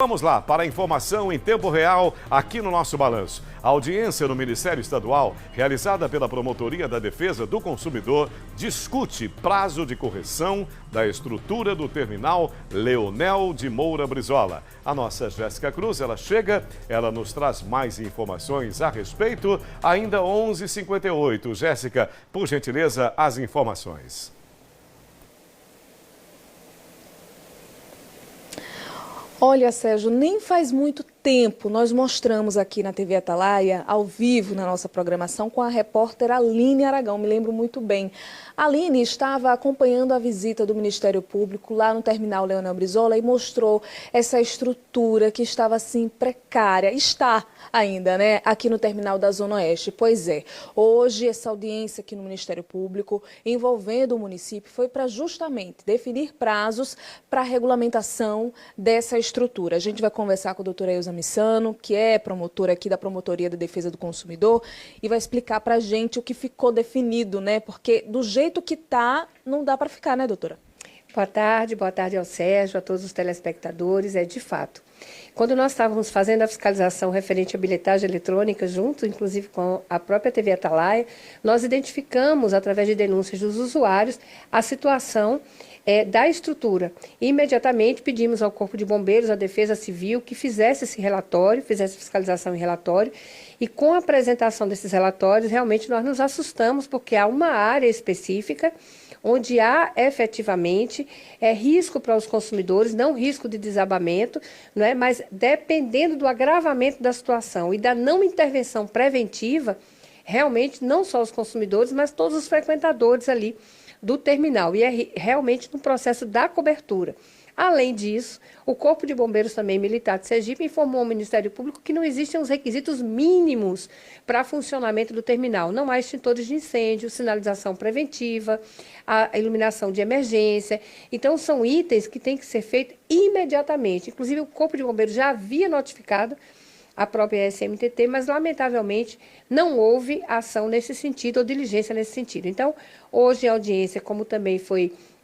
Vamos lá para a informação em tempo real aqui no nosso balanço. A audiência no Ministério Estadual, realizada pela Promotoria da Defesa do Consumidor, discute prazo de correção da estrutura do terminal Leonel de Moura Brizola. A nossa Jéssica Cruz, ela chega, ela nos traz mais informações a respeito, ainda 11h58. Jéssica, por gentileza, as informações. Olha, Sérgio, nem faz muito tempo nós mostramos aqui na TV Atalaia, ao vivo na nossa programação, com a repórter Aline Aragão, me lembro muito bem. A Aline estava acompanhando a visita do Ministério Público lá no terminal Leonel Brizola e mostrou essa estrutura que estava assim precária, está ainda, né, aqui no terminal da Zona Oeste. Pois é, hoje essa audiência aqui no Ministério Público, envolvendo o município, foi para justamente definir prazos para a regulamentação dessa estrutura. A gente vai conversar com a doutora Elza Missano, que é promotora aqui da Promotoria da Defesa do Consumidor, e vai explicar para a gente o que ficou definido, né? Porque do jeito que está, não dá para ficar, né, doutora? Boa tarde ao Sérgio, a todos os telespectadores. De fato, quando nós estávamos fazendo a fiscalização referente à bilhetagem eletrônica, junto, inclusive, com a própria TV Atalaia, nós identificamos, através de denúncias dos usuários, a situação da estrutura. Imediatamente pedimos ao Corpo de Bombeiros, à Defesa Civil, que fizesse esse relatório, fizesse fiscalização e relatório, e com a apresentação desses relatórios, realmente nós nos assustamos, porque há uma área específica onde há efetivamente risco para os consumidores, não risco de desabamento, não é? Mas dependendo do agravamento da situação e da não intervenção preventiva, realmente não só os consumidores, mas todos os frequentadores ali do terminal, e realmente no processo da cobertura. Além disso, o Corpo de Bombeiros também Militar de Sergipe informou ao Ministério Público que não existem os requisitos mínimos para funcionamento do terminal. Não há extintores de incêndio, sinalização preventiva, a iluminação de emergência. Então, são itens que têm que ser feitos imediatamente. Inclusive, o Corpo de Bombeiros já havia notificado a própria SMTT, mas, lamentavelmente, não houve ação nesse sentido ou diligência nesse sentido. Então, hoje, em audiência, como também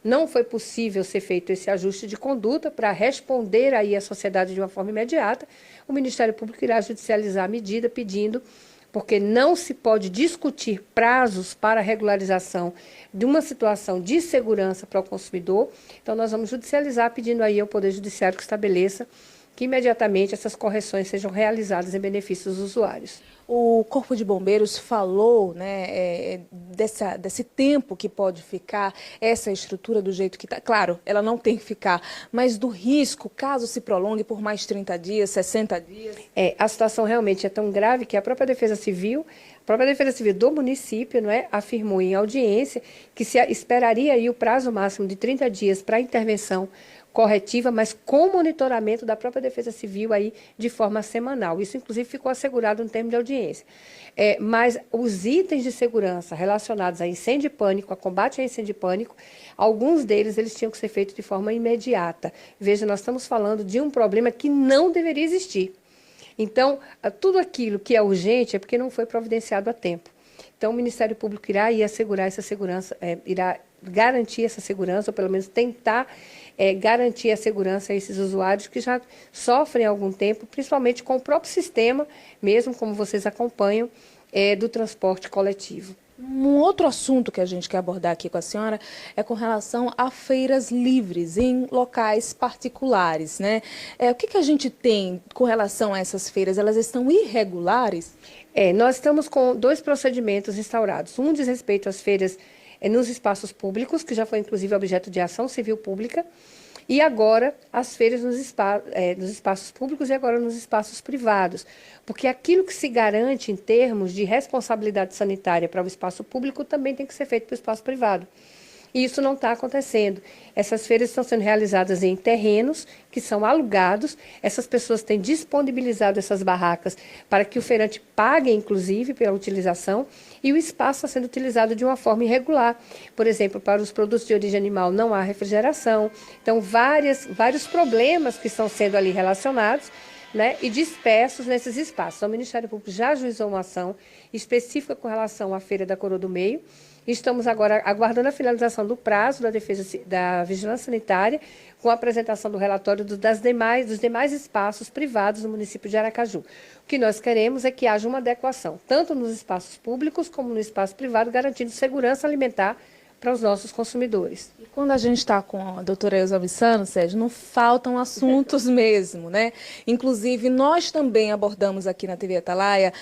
não foi possível ser feito esse ajuste de conduta para responder aí à sociedade de uma forma imediata, o Ministério Público irá judicializar a medida pedindo, porque não se pode discutir prazos para a regularização de uma situação de segurança para o consumidor. Então, nós vamos judicializar pedindo aí ao Poder Judiciário que estabeleça que imediatamente essas correções sejam realizadas em benefício dos usuários. O Corpo de Bombeiros falou, né, desse tempo que pode ficar essa estrutura do jeito que está. Claro, ela não tem que ficar, mas do risco, caso se prolongue por mais 30 dias, 60 dias. A situação realmente é tão grave que a própria Defesa Civil do município, não é, afirmou em audiência que se esperaria aí o prazo máximo de 30 dias para a intervenção corretiva, mas com monitoramento da própria Defesa Civil aí de forma semanal. Isso, inclusive, ficou assegurado no termo de audiência. Mas os itens de segurança relacionados a incêndio e pânico, a combate a incêndio e pânico, alguns deles eles tinham que ser feitos de forma imediata. Veja, nós estamos falando de um problema que não deveria existir. Então, tudo aquilo que é urgente é porque não foi providenciado a tempo. Então, o Ministério Público irá aí assegurar essa segurança, irá garantir essa segurança, ou pelo menos tentar garantir a segurança a esses usuários que já sofrem há algum tempo, principalmente com o próprio sistema, mesmo como vocês acompanham, do transporte coletivo. Um outro assunto que a gente quer abordar aqui com a senhora é com relação a feiras livres em locais particulares, né? O que a gente tem com relação a essas feiras? Elas estão irregulares? Nós estamos com 2 procedimentos instaurados. Um diz respeito às feiras nos espaços públicos, que já foi inclusive objeto de ação civil pública, e agora as feiras nos espaços públicos e agora nos espaços privados. Porque aquilo que se garante em termos de responsabilidade sanitária para o espaço público também tem que ser feito para o espaço privado. E isso não está acontecendo. Essas feiras estão sendo realizadas em terrenos que são alugados. Essas pessoas têm disponibilizado essas barracas para que o feirante pague, inclusive, pela utilização, e o espaço está sendo utilizado de uma forma irregular. Por exemplo, para os produtos de origem animal não há refrigeração. Então, vários problemas que estão sendo ali relacionados, né, e dispersos nesses espaços. Então, o Ministério Público já ajuizou uma ação específica com relação à Feira da Coroa do Meio, Estamos agora aguardando a finalização do prazo da Vigilância Sanitária, com a apresentação do relatório dos demais espaços privados do município de Aracaju. O que nós queremos é que haja uma adequação, tanto nos espaços públicos como no espaço privado, garantindo segurança alimentar para os nossos consumidores. E quando a gente está com a doutora Elza Vissano, Sérgio, não faltam assuntos mesmo, né? Inclusive, nós também abordamos aqui na TV Atalaia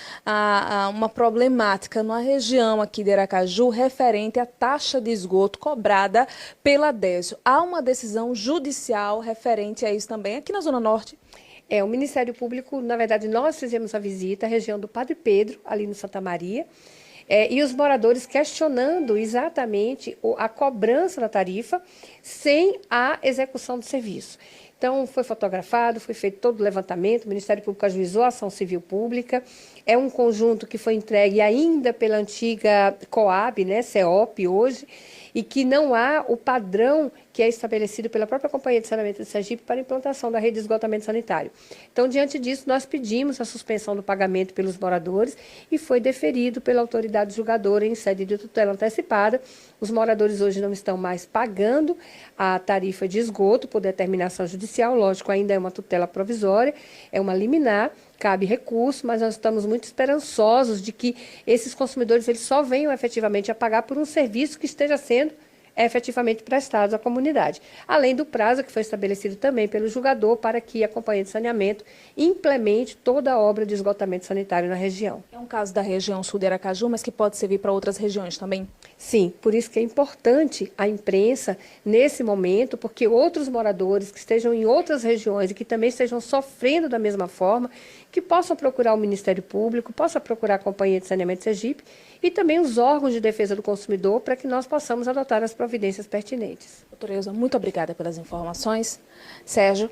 uma problemática na região aqui de Aracaju referente à taxa de esgoto cobrada pela DESO. Há uma decisão judicial referente a isso também aqui na Zona Norte? O Ministério Público, na verdade, nós fizemos a visita à região do Padre Pedro, ali no Santa Maria, e os moradores questionando exatamente a cobrança da tarifa sem a execução do serviço. Então, foi fotografado, foi feito todo o levantamento, o Ministério Público ajuizou a ação civil pública, é um conjunto que foi entregue ainda pela antiga COAB, né, CEOP hoje, e que não há o padrão que é estabelecido pela própria Companhia de Saneamento de Sergipe para a implantação da rede de esgotamento sanitário. Então, diante disso, nós pedimos a suspensão do pagamento pelos moradores e foi deferido pela autoridade julgadora em sede de tutela antecipada. Os moradores hoje não estão mais pagando a tarifa de esgoto por determinação judicial, lógico, ainda é uma tutela provisória, é uma liminar, cabe recurso, mas nós estamos muito esperançosos de que esses consumidores eles só venham efetivamente a pagar por um serviço que esteja sendo efetivamente prestado à comunidade. Além do prazo que foi estabelecido também pelo julgador para que a Companhia de Saneamento implemente toda a obra de esgotamento sanitário na região. É um caso da região sul de Aracaju, mas que pode servir para outras regiões também? Sim, por isso que é importante a imprensa, nesse momento, porque outros moradores que estejam em outras regiões e que também estejam sofrendo da mesma forma, que possam procurar o Ministério Público, possam procurar a Companhia de Saneamento de Sergipe e também os órgãos de defesa do consumidor para que nós possamos adotar as providências pertinentes. Doutora Elza, muito obrigada pelas informações. Sérgio.